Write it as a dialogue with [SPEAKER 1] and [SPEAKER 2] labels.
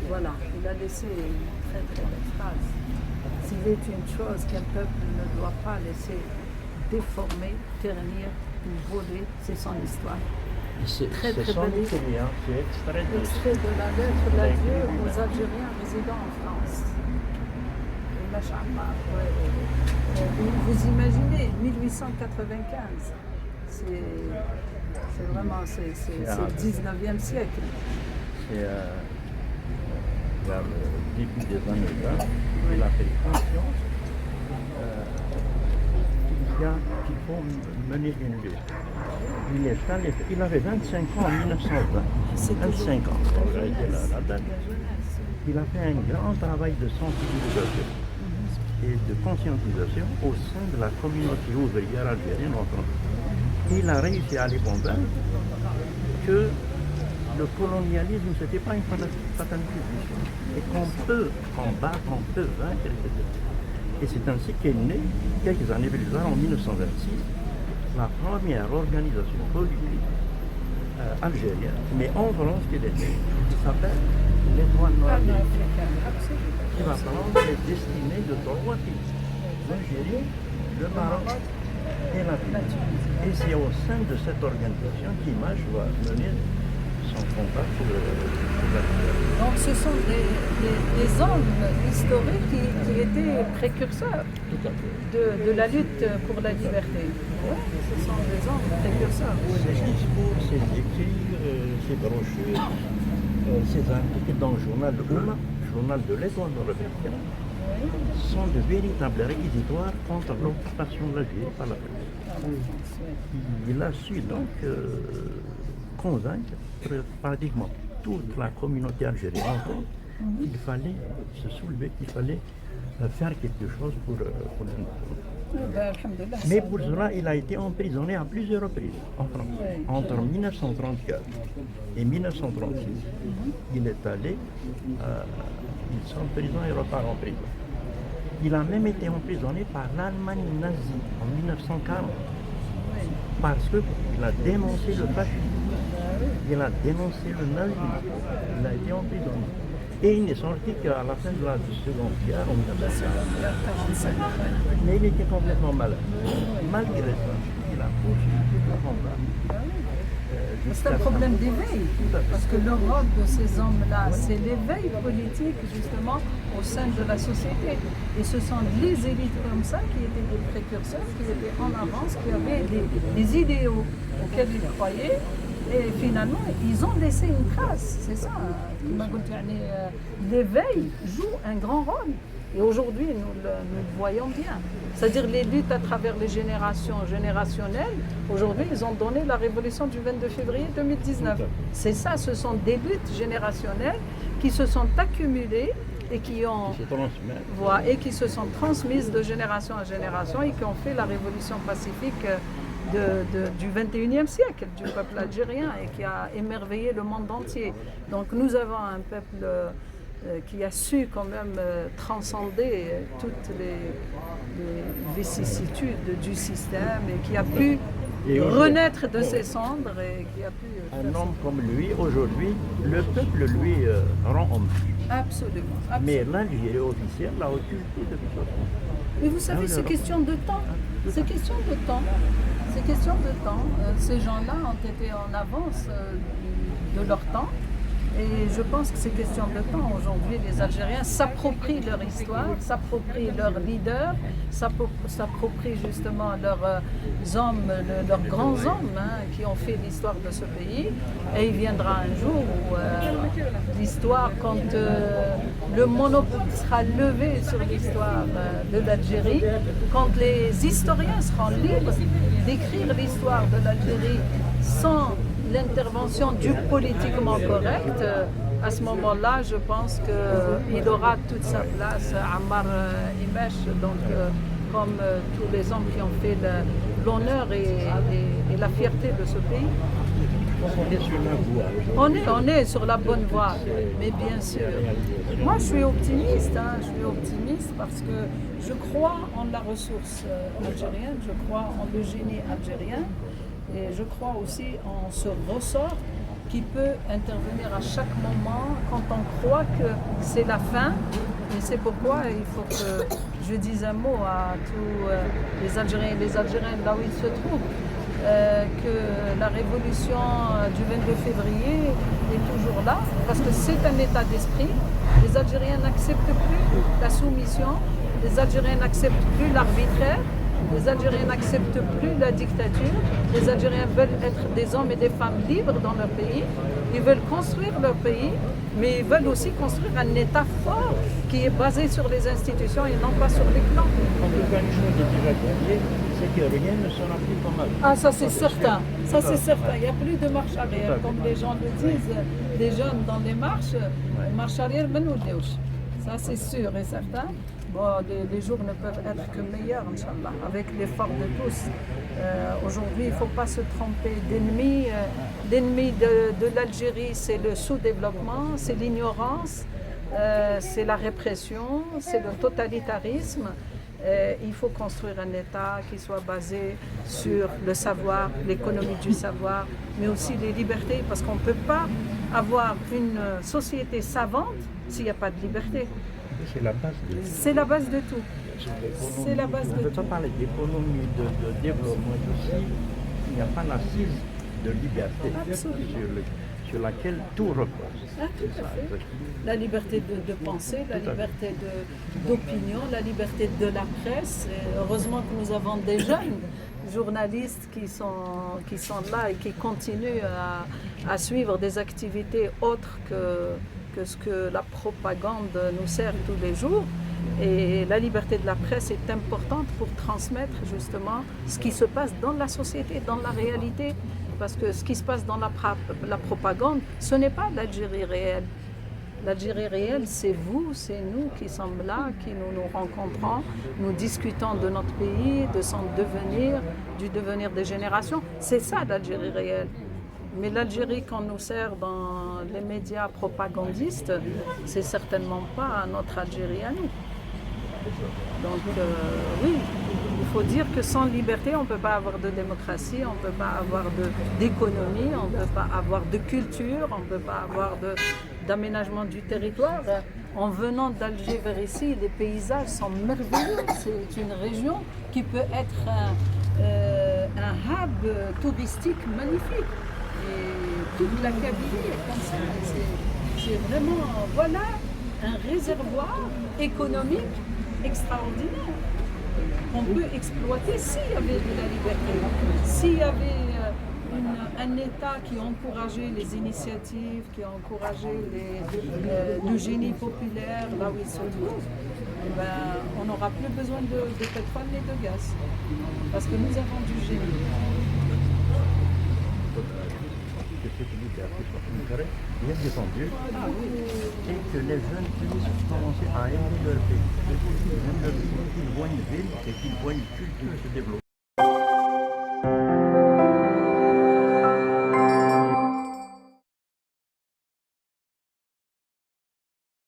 [SPEAKER 1] voilà, il a laissé une très très belle phrase. S'il est une chose qu'un peuple ne doit pas laisser déformer, ternir ou voler, c'est son histoire.
[SPEAKER 2] C'est
[SPEAKER 1] Très très
[SPEAKER 2] son
[SPEAKER 1] belle
[SPEAKER 2] écrit, hein, c'est extrait de...
[SPEAKER 1] extrait de la lettre d'adieu aux Algériens résidant en France. Le Mach'Ammar, ouais. Vous imaginez, 1895, c'est vraiment, c'est le 19e siècle.
[SPEAKER 2] C'est vers le début des années 20, il a pris conscience qu'il faut mener une lutte. Il avait 25 ans en 1920. 25 ans, j'aurais dit la date. Il a fait un grand travail de sensibilisation et de conscientisation au sein de la communauté ouvrière algérienne en France. Il a réussi à les convaincre que le colonialisme, ce n'était pas une fatalité, et qu'on peut combattre, on peut vaincre, etc. Et c'est ainsi qu'est née, quelques années plus tard, en 1926, la première organisation politique algérienne, mais en France qu'elle est née, qui s'appelle l'Étoile Noire, qui va prendre les destinées de trois pays, l'Algérie, le Maroc et la Tunisie. Et c'est au sein de cette organisation qu'Image va mener son combat pour la liberté.
[SPEAKER 1] Donc ce sont des hommes historiques qui étaient précurseurs de la lutte pour la liberté. Oui, ce sont des hommes précurseurs.
[SPEAKER 2] Ces discours, ces écrits, ces brochures, ces articles dans le journal de Ouma, journal de l'Étoile républicaine, sont de véritables réquisitoires contre l'occupation de l'Algérie par la France. Il a su donc convaincre pratiquement toute la communauté algérienne qu'il fallait se soulever, qu'il fallait faire quelque chose pour mais pour cela, il a été emprisonné à plusieurs reprises en France. Entre 1934 et 1936, il est allé, il sort de prison et repart en prison. Il a même été emprisonné par l'Allemagne nazie en 1940 parce qu'il a dénoncé le fascisme, il a dénoncé le nazisme, il a été emprisonné. Et il n'est sorti qu'à la fin de la Seconde Guerre, en 1945. Mais il était complètement malade. Malgré ça, il a poursuivi le combat.
[SPEAKER 1] C'est un problème d'éveil, parce que le rôle de ces hommes-là, c'est l'éveil politique justement au sein de la société. Et ce sont les élites comme ça qui étaient des précurseurs, qui étaient en avance, qui avaient des idéaux auxquels ils croyaient. Et finalement, ils ont laissé une trace, c'est ça. L'éveil joue un grand rôle. Et aujourd'hui, nous le voyons bien. C'est-à-dire les luttes à travers les générations générationnelles, aujourd'hui, ils ont donné la révolution du 22 février 2019. C'est ça, ce sont des luttes générationnelles qui se sont accumulées et qui se sont transmises de génération en génération et qui ont fait la révolution pacifique du 21e siècle, du peuple algérien, et qui a émerveillé le monde entier. Donc nous avons un peuple qui a su quand même transcender toutes les vicissitudes du système et qui a pu renaître de ses cendres et qui a pu...
[SPEAKER 2] Un homme comme lui, aujourd'hui, le peuple lui rend hommage.
[SPEAKER 1] Absolument.
[SPEAKER 2] Mais l'Algérie officielle l'a occulté depuis longtemps.
[SPEAKER 1] Mais vous savez, c'est question de temps. C'est question de temps. C'est question de temps. Ces gens-là ont été en avance de leur temps. Et je pense que c'est question de temps. Aujourd'hui, les Algériens s'approprient leur histoire, s'approprient leurs leaders, s'approprient justement leurs hommes, leurs grands hommes qui ont fait l'histoire de ce pays. Et il viendra un jour où l'histoire, quand le monopole sera levé sur l'histoire de l'Algérie, quand les historiens seront libres d'écrire l'histoire de l'Algérie sans l'intervention du politiquement correct, à ce moment-là, je pense qu'il aura toute sa place, Ammar Imech, donc comme tous les hommes qui ont fait l'honneur et la fierté de ce pays.
[SPEAKER 2] On est sur la voie.
[SPEAKER 1] On est sur la bonne voie, mais bien sûr. Moi, je suis optimiste, parce que je crois en la ressource algérienne, je crois en le génie algérien. Et je crois aussi en ce ressort qui peut intervenir à chaque moment quand on croit que c'est la fin. Et c'est pourquoi il faut que je dise un mot à tous les Algériens et les Algériennes là où ils se trouvent, que la révolution du 22 février est toujours là, parce que c'est un état d'esprit. Les Algériens n'acceptent plus la soumission, les Algériens n'acceptent plus l'arbitraire, les Algériens n'acceptent plus la dictature, les Algériens veulent être des hommes et des femmes libres dans leur pays, ils veulent construire leur pays, mais ils veulent aussi construire un État fort qui est basé sur les institutions et non pas sur les clans.
[SPEAKER 2] En tout cas, une chose est déjà oubliée, c'est que rien ne sera plus comme avant.
[SPEAKER 1] Ah, ça c'est certain, ça c'est certain. Il n'y a plus de marche arrière, comme les gens le disent, les jeunes dans les marches, marche arrière, mais nous ça c'est sûr et certain. Bon, les jours ne peuvent être que meilleurs, Inch'Allah, avec l'effort de tous. Aujourd'hui, il ne faut pas se tromper d'ennemi. L'ennemi de l'Algérie, c'est le sous-développement, c'est l'ignorance, c'est la répression, c'est le totalitarisme. Il faut construire un État qui soit basé sur le savoir, l'économie du savoir, mais aussi les libertés, parce qu'on ne peut pas avoir une société savante s'il n'y a pas de liberté.
[SPEAKER 2] C'est la base de tout.
[SPEAKER 1] C'est la base de tout. C'est la base
[SPEAKER 2] On ne peut pas parler d'économie, de développement ici. Il n'y a pas l'assise de liberté sur laquelle tout repose.
[SPEAKER 1] Ah, tout à fait. La liberté de penser, la liberté d'opinion, la liberté de la presse. Et heureusement que nous avons des jeunes journalistes qui sont là et qui continuent à suivre des activités autres que ce que la propagande nous sert tous les jours. Et la liberté de la presse est importante pour transmettre justement ce qui se passe dans la société, dans la réalité. Parce que ce qui se passe dans la propagande, ce n'est pas l'Algérie réelle. L'Algérie réelle, c'est vous, c'est nous qui sommes là, qui nous rencontrons, nous discutons de notre pays, de son devenir, du devenir des générations. C'est ça l'Algérie réelle. Mais l'Algérie qu'on nous sert dans les médias propagandistes, c'est certainement pas notre Algérie à nous. Donc oui, il faut dire que sans liberté, on ne peut pas avoir de démocratie, on ne peut pas avoir d'économie, on ne peut pas avoir de culture, on ne peut pas avoir d'aménagement du territoire. En venant d'Alger vers ici, les paysages sont merveilleux. C'est une région qui peut être un hub touristique magnifique. Et toute la Kabylie est comme ça. C'est vraiment, voilà, un réservoir économique extraordinaire qu'on peut exploiter s'il y avait de la liberté, s'il y avait un État qui encourageait les initiatives, qui encourageait le génie populaire là où il se trouve. Ben, on n'aura plus besoin de pétrole ni de gaz, parce que nous avons du génie.
[SPEAKER 2] Que cette liberté soit bien défendue et que les jeunes puissent commencer à aimer leur pays. Qu'ils voient une ville et qu'ils voient une culture se développer.